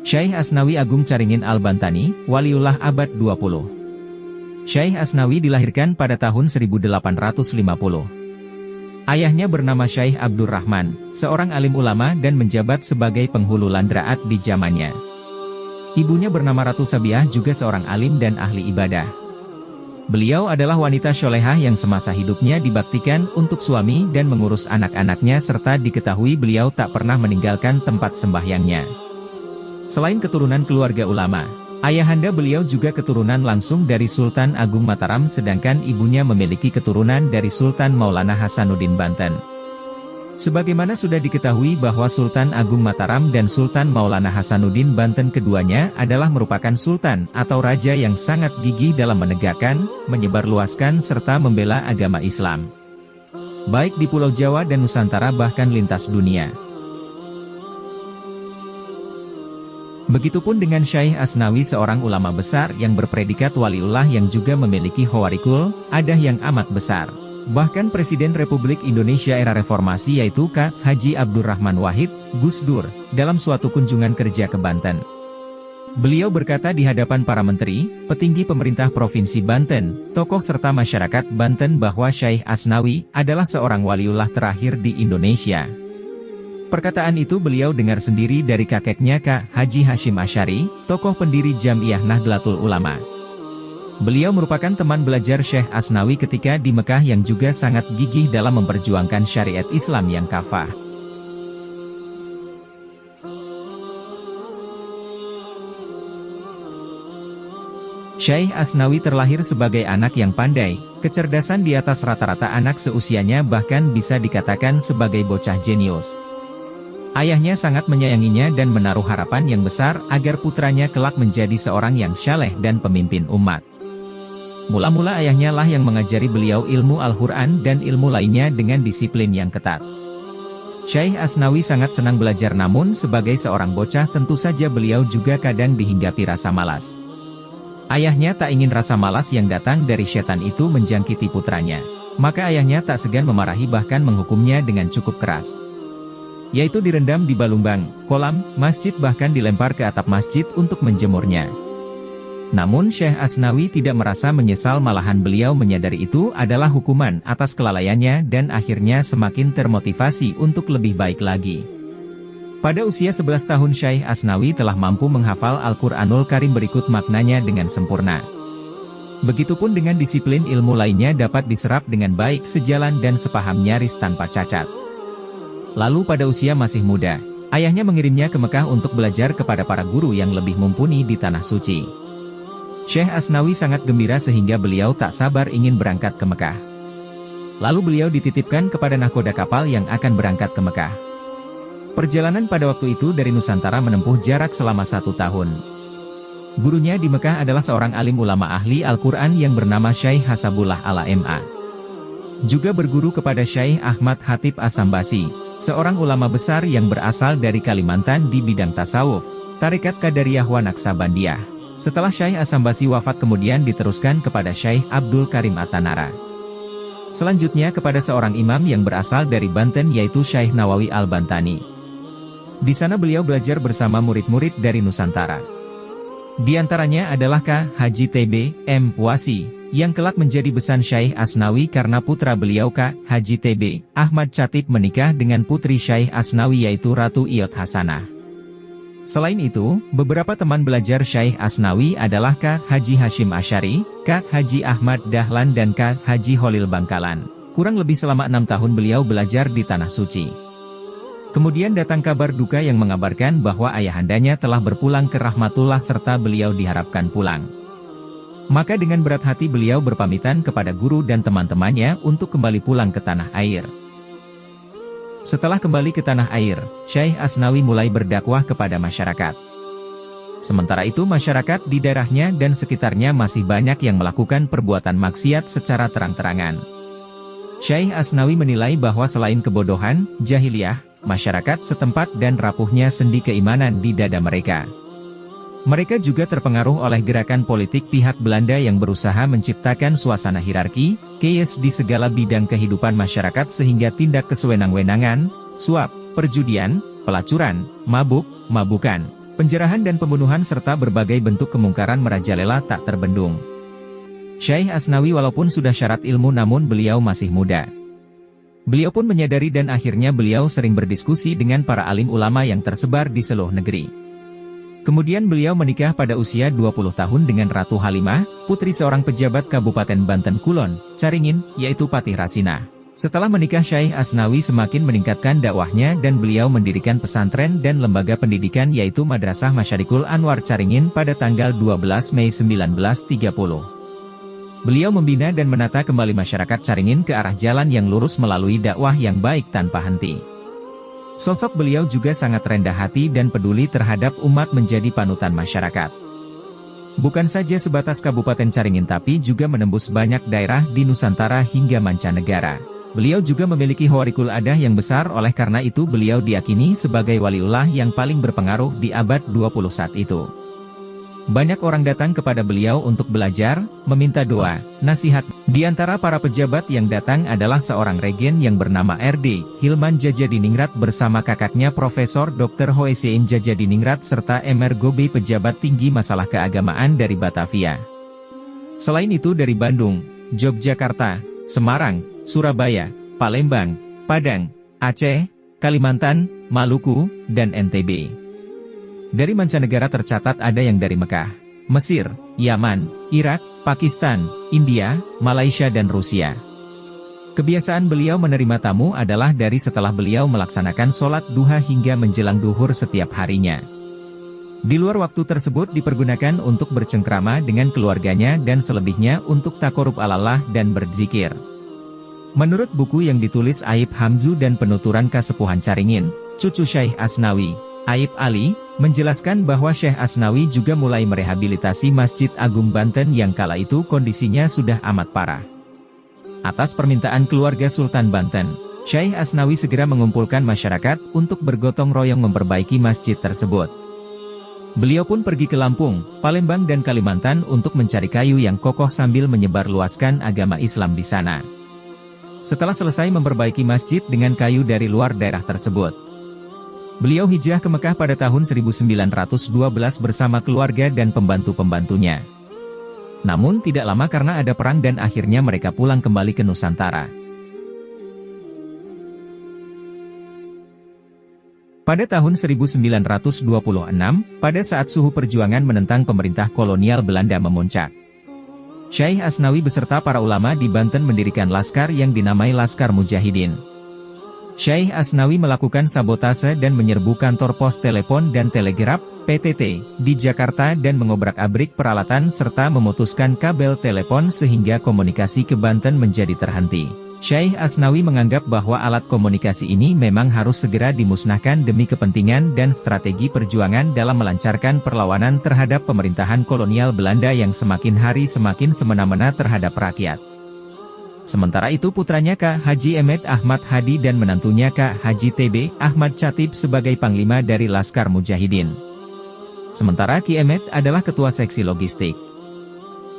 Syekh Asnawi Agung Caringin Al-Bantani, Waliullah abad 20. Syekh Asnawi dilahirkan pada tahun 1850. Ayahnya bernama Syekh Abdurrahman, seorang alim ulama dan menjabat sebagai penghulu landraat di zamannya. Ibunya bernama Ratu Sabiah, juga seorang alim dan ahli ibadah. Beliau adalah wanita solehah yang semasa hidupnya dibaktikan untuk suami dan mengurus anak-anaknya, serta diketahui beliau tak pernah meninggalkan tempat sembahyangnya. Selain keturunan keluarga ulama, ayahanda beliau juga keturunan langsung dari Sultan Agung Mataram, sedangkan ibunya memiliki keturunan dari Sultan Maulana Hasanuddin Banten. Sebagaimana sudah diketahui bahwa Sultan Agung Mataram dan Sultan Maulana Hasanuddin Banten keduanya adalah merupakan sultan atau raja yang sangat gigih dalam menegakkan, menyebarluaskan serta membela agama Islam. Baik di Pulau Jawa dan Nusantara bahkan lintas dunia. Begitupun dengan Syekh Asnawi, seorang ulama besar yang berpredikat waliullah yang juga memiliki hawarikul, adah yang amat besar. Bahkan Presiden Republik Indonesia era reformasi yaitu K. Haji Abdurrahman Wahid, Gus Dur, dalam suatu kunjungan kerja ke Banten. Beliau berkata di hadapan para menteri, petinggi pemerintah Provinsi Banten, tokoh serta masyarakat Banten bahwa Syekh Asnawi adalah seorang waliullah terakhir di Indonesia. Perkataan itu beliau dengar sendiri dari kakeknya K. Haji Hashim Asy'ari, tokoh pendiri Jam'iyah Nahdlatul Ulama. Beliau merupakan teman belajar Syekh Asnawi ketika di Mekah yang juga sangat gigih dalam memperjuangkan syariat Islam yang kafah. Syekh Asnawi terlahir sebagai anak yang pandai, kecerdasan di atas rata-rata anak seusianya, bahkan bisa dikatakan sebagai bocah jenius. Ayahnya sangat menyayanginya dan menaruh harapan yang besar agar putranya kelak menjadi seorang yang saleh dan pemimpin umat. Mula-mula ayahnya lah yang mengajari beliau ilmu Al-Quran dan ilmu lainnya dengan disiplin yang ketat. Syekh Asnawi sangat senang belajar, namun sebagai seorang bocah tentu saja beliau juga kadang dihinggapi rasa malas. Ayahnya tak ingin rasa malas yang datang dari setan itu menjangkiti putranya. Maka ayahnya tak segan memarahi bahkan menghukumnya dengan cukup keras. Yaitu direndam di balumbang, kolam, masjid, bahkan dilempar ke atap masjid untuk menjemurnya. Namun Syekh Asnawi tidak merasa menyesal, malahan beliau menyadari itu adalah hukuman atas kelalaiannya dan akhirnya semakin termotivasi untuk lebih baik lagi. Pada usia 11 tahun Syekh Asnawi telah mampu menghafal Al-Quranul Karim berikut maknanya dengan sempurna. Begitupun dengan disiplin ilmu lainnya dapat diserap dengan baik, sejalan dan sepaham nyaris tanpa cacat. Lalu pada usia masih muda, ayahnya mengirimnya ke Mekah untuk belajar kepada para guru yang lebih mumpuni di Tanah Suci. Syekh Asnawi sangat gembira sehingga beliau tak sabar ingin berangkat ke Mekah. Lalu beliau dititipkan kepada nahkoda kapal yang akan berangkat ke Mekah. Perjalanan pada waktu itu dari Nusantara menempuh jarak selama 1 tahun. Gurunya di Mekah adalah seorang alim ulama ahli Al-Quran yang bernama Syekh Hasabullah Al-Ma. Juga berguru kepada Syekh Ahmad Hatib As-Sambasi, seorang ulama besar yang berasal dari Kalimantan di bidang tasawuf, Tarekat Qadariyah wa Naqsabandiyah. Setelah Syekh As-Sambasi wafat kemudian diteruskan kepada Syekh Abdul Karim At-Tanara. Selanjutnya kepada seorang imam yang berasal dari Banten yaitu Syekh Nawawi Al-Bantani. Di sana beliau belajar bersama murid-murid dari Nusantara. Di antaranya adalah K. Haji T.B. M. Wasi, yang kelak menjadi besan Syekh Asnawi karena putra beliau K. Haji T.B. Ahmad Chatib menikah dengan putri Syekh Asnawi yaitu Ratu Iyot Hasanah. Selain itu, beberapa teman belajar Syekh Asnawi adalah K. Haji Hashim Asy'ari, K. Haji Ahmad Dahlan dan K. Haji Holil Bangkalan. Kurang lebih selama 6 tahun beliau belajar di Tanah Suci. Kemudian datang kabar duka yang mengabarkan bahwa ayahandanya telah berpulang ke rahmatullah serta beliau diharapkan pulang. Maka dengan berat hati beliau berpamitan kepada guru dan teman-temannya untuk kembali pulang ke tanah air. Setelah kembali ke tanah air, Syekh Asnawi mulai berdakwah kepada masyarakat. Sementara itu masyarakat di daerahnya dan sekitarnya masih banyak yang melakukan perbuatan maksiat secara terang-terangan. Syekh Asnawi menilai bahwa selain kebodohan, jahiliyah, masyarakat setempat dan rapuhnya sendi keimanan di dada mereka. Mereka juga terpengaruh oleh gerakan politik pihak Belanda yang berusaha menciptakan suasana hierarki, chaos di segala bidang kehidupan masyarakat sehingga tindak kesewenang-wenangan, suap, perjudian, pelacuran, mabuk, mabukan, penjarahan dan pembunuhan serta berbagai bentuk kemungkaran merajalela tak terbendung. Syekh Asnawi walaupun sudah syarat ilmu namun beliau masih muda. Beliau pun menyadari dan akhirnya beliau sering berdiskusi dengan para alim ulama yang tersebar di seluruh negeri. Kemudian beliau menikah pada usia 20 tahun dengan Ratu Halimah, putri seorang pejabat Kabupaten Banten Kulon, Caringin, yaitu Patih Rasina. Setelah menikah Syekh Asnawi semakin meningkatkan dakwahnya dan beliau mendirikan pesantren dan lembaga pendidikan yaitu Madrasah Masyarikul Anwar Caringin pada tanggal 12 Mei 1930. Beliau membina dan menata kembali masyarakat Caringin ke arah jalan yang lurus melalui dakwah yang baik tanpa henti. Sosok beliau juga sangat rendah hati dan peduli terhadap umat menjadi panutan masyarakat. Bukan saja sebatas Kabupaten Caringin tapi juga menembus banyak daerah di Nusantara hingga mancanegara. Beliau juga memiliki hawarikul adah yang besar oleh karena itu beliau diyakini sebagai waliullah yang paling berpengaruh di abad 20 saat itu. Banyak orang datang kepada beliau untuk belajar, meminta doa, nasihat. Di antara para pejabat yang datang adalah seorang regen yang bernama R.D. Hilman Djajadiningrat bersama kakaknya Profesor Dr. Hoesien Djajadiningrat serta Mr. Gobe pejabat tinggi masalah keagamaan dari Batavia. Selain itu dari Bandung, Yogyakarta, Semarang, Surabaya, Palembang, Padang, Aceh, Kalimantan, Maluku, dan NTB. Dari mancanegara tercatat ada yang dari Mekah, Mesir, Yaman, Irak, Pakistan, India, Malaysia dan Rusia. Kebiasaan beliau menerima tamu adalah dari setelah beliau melaksanakan sholat duha hingga menjelang duhur setiap harinya. Di luar waktu tersebut dipergunakan untuk bercengkrama dengan keluarganya dan selebihnya untuk takorub alallah dan berzikir. Menurut buku yang ditulis Aib Hamzu dan penuturan Kasepuhan Caringin, cucu Syekh Asnawi, Aib Ali, menjelaskan bahwa Syekh Asnawi juga mulai merehabilitasi Masjid Agung Banten yang kala itu kondisinya sudah amat parah. Atas permintaan keluarga Sultan Banten, Syekh Asnawi segera mengumpulkan masyarakat untuk bergotong royong memperbaiki masjid tersebut. Beliau pun pergi ke Lampung, Palembang dan Kalimantan untuk mencari kayu yang kokoh sambil menyebarluaskan agama Islam di sana. Setelah selesai memperbaiki masjid dengan kayu dari luar daerah tersebut, beliau hijrah ke Mekah pada tahun 1912 bersama keluarga dan pembantu-pembantunya. Namun tidak lama karena ada perang dan akhirnya mereka pulang kembali ke Nusantara. Pada tahun 1926, pada saat suhu perjuangan menentang pemerintah kolonial Belanda memuncak, Syekh Asnawi beserta para ulama di Banten mendirikan laskar yang dinamai Laskar Mujahidin. Syekh Asnawi melakukan sabotase dan menyerbu kantor pos telepon dan telegraf, PTT, di Jakarta dan mengobrak-abrik peralatan serta memutuskan kabel telepon sehingga komunikasi ke Banten menjadi terhenti. Syekh Asnawi menganggap bahwa alat komunikasi ini memang harus segera dimusnahkan demi kepentingan dan strategi perjuangan dalam melancarkan perlawanan terhadap pemerintahan kolonial Belanda yang semakin hari semakin semena-mena terhadap rakyat. Sementara itu putranya K. Haji Emed Ahmad Hadi dan menantunya K. Haji T.B. Ahmad Chatib sebagai panglima dari Laskar Mujahidin. Sementara Ki Emed adalah ketua seksi logistik.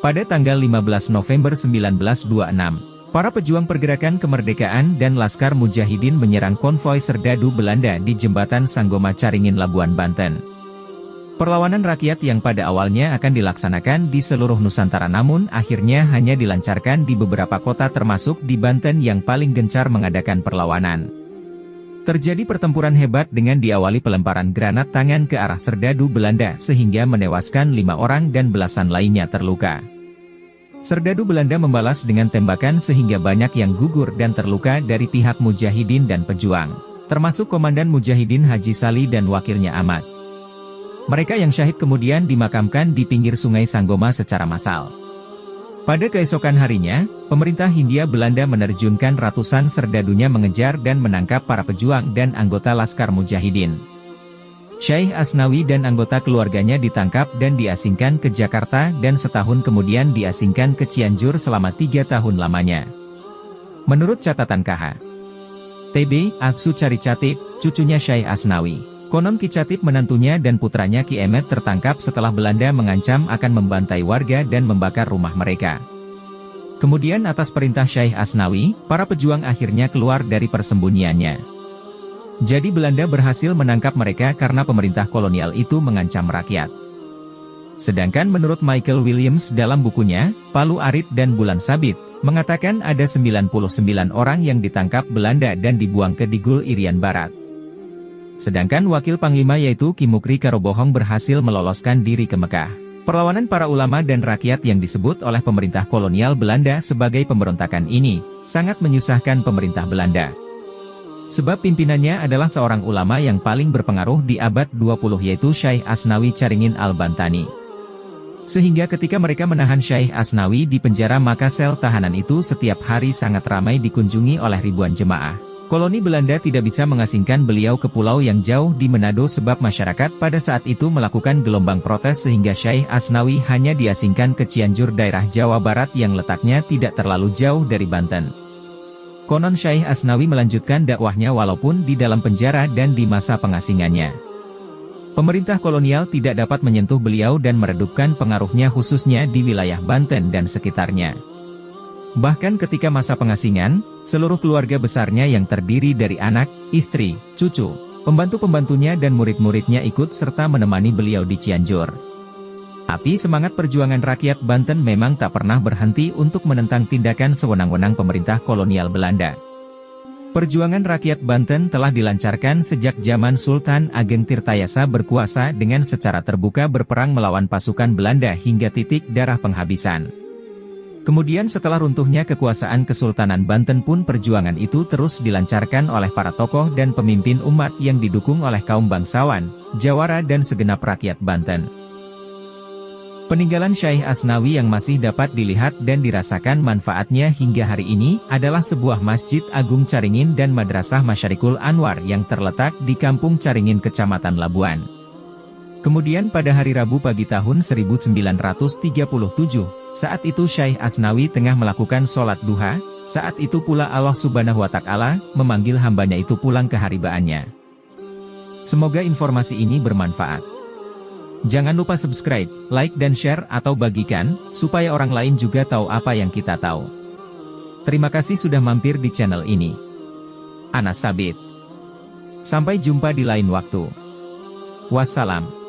Pada tanggal 15 November 1926, para pejuang pergerakan kemerdekaan dan Laskar Mujahidin menyerang konvoi serdadu Belanda di Jembatan Sanggoma Caringin Labuan Banten. Perlawanan rakyat yang pada awalnya akan dilaksanakan di seluruh Nusantara namun akhirnya hanya dilancarkan di beberapa kota termasuk di Banten yang paling gencar mengadakan perlawanan. Terjadi pertempuran hebat dengan diawali pelemparan granat tangan ke arah serdadu Belanda sehingga menewaskan 5 orang dan belasan lainnya terluka. Serdadu Belanda membalas dengan tembakan sehingga banyak yang gugur dan terluka dari pihak Mujahidin dan pejuang, termasuk Komandan Mujahidin Haji Sali dan wakilnya Ahmad. Mereka yang syahid kemudian dimakamkan di pinggir sungai Sanggoma secara massal. Pada keesokan harinya, pemerintah Hindia Belanda menerjunkan ratusan serdadunya mengejar dan menangkap para pejuang dan anggota Laskar Mujahidin. Syekh Asnawi dan anggota keluarganya ditangkap dan diasingkan ke Jakarta dan setahun kemudian diasingkan ke Cianjur selama 3 tahun lamanya. Menurut catatan KH. TB. Aksu Cari Catib, cucunya Syekh Asnawi. Konon Ki Catib menantunya dan putranya Ki Emed tertangkap setelah Belanda mengancam akan membantai warga dan membakar rumah mereka. Kemudian atas perintah Syekh Asnawi, para pejuang akhirnya keluar dari persembunyiannya. Jadi Belanda berhasil menangkap mereka karena pemerintah kolonial itu mengancam rakyat. Sedangkan menurut Michael Williams dalam bukunya, Palu Arit dan Bulan Sabit, mengatakan ada 99 orang yang ditangkap Belanda dan dibuang ke Digul Irian Barat. Sedangkan wakil panglima yaitu Ki Mukri Karobohong berhasil meloloskan diri ke Mekah. Perlawanan para ulama dan rakyat yang disebut oleh pemerintah kolonial Belanda sebagai pemberontakan ini, sangat menyusahkan pemerintah Belanda. Sebab pimpinannya adalah seorang ulama yang paling berpengaruh di abad 20 yaitu Syekh Asnawi Caringin Al-Bantani. Sehingga ketika mereka menahan Syekh Asnawi di penjara maka sel tahanan itu setiap hari sangat ramai dikunjungi oleh ribuan jemaah. Koloni Belanda tidak bisa mengasingkan beliau ke pulau yang jauh di Manado sebab masyarakat pada saat itu melakukan gelombang protes sehingga Syekh Asnawi hanya diasingkan ke Cianjur daerah Jawa Barat yang letaknya tidak terlalu jauh dari Banten. Konon Syekh Asnawi melanjutkan dakwahnya walaupun di dalam penjara dan di masa pengasingannya. Pemerintah kolonial tidak dapat menyentuh beliau dan meredupkan pengaruhnya khususnya di wilayah Banten dan sekitarnya. Bahkan ketika masa pengasingan, seluruh keluarga besarnya yang terdiri dari anak, istri, cucu, pembantu-pembantunya dan murid-muridnya ikut serta menemani beliau di Cianjur. Tapi semangat perjuangan rakyat Banten memang tak pernah berhenti untuk menentang tindakan sewenang-wenang pemerintah kolonial Belanda. Perjuangan rakyat Banten telah dilancarkan sejak zaman Sultan Ageng Tirtayasa berkuasa dengan secara terbuka berperang melawan pasukan Belanda hingga titik darah penghabisan. Kemudian setelah runtuhnya kekuasaan Kesultanan Banten pun perjuangan itu terus dilancarkan oleh para tokoh dan pemimpin umat yang didukung oleh kaum bangsawan, jawara dan segenap rakyat Banten. Peninggalan Syekh Asnawi yang masih dapat dilihat dan dirasakan manfaatnya hingga hari ini adalah sebuah Masjid Agung Caringin dan Madrasah Masyarikul Anwar yang terletak di Kampung Caringin Kecamatan Labuan. Kemudian pada hari Rabu pagi tahun 1937, saat itu Syekh Asnawi tengah melakukan sholat duha, saat itu pula Allah Subhanahu wa Ta'ala memanggil hambanya itu pulang ke haribaannya. Semoga informasi ini bermanfaat. Jangan lupa subscribe, like dan share atau bagikan, supaya orang lain juga tahu apa yang kita tahu. Terima kasih sudah mampir di channel ini. Ana Sabit. Sampai jumpa di lain waktu. Wassalam.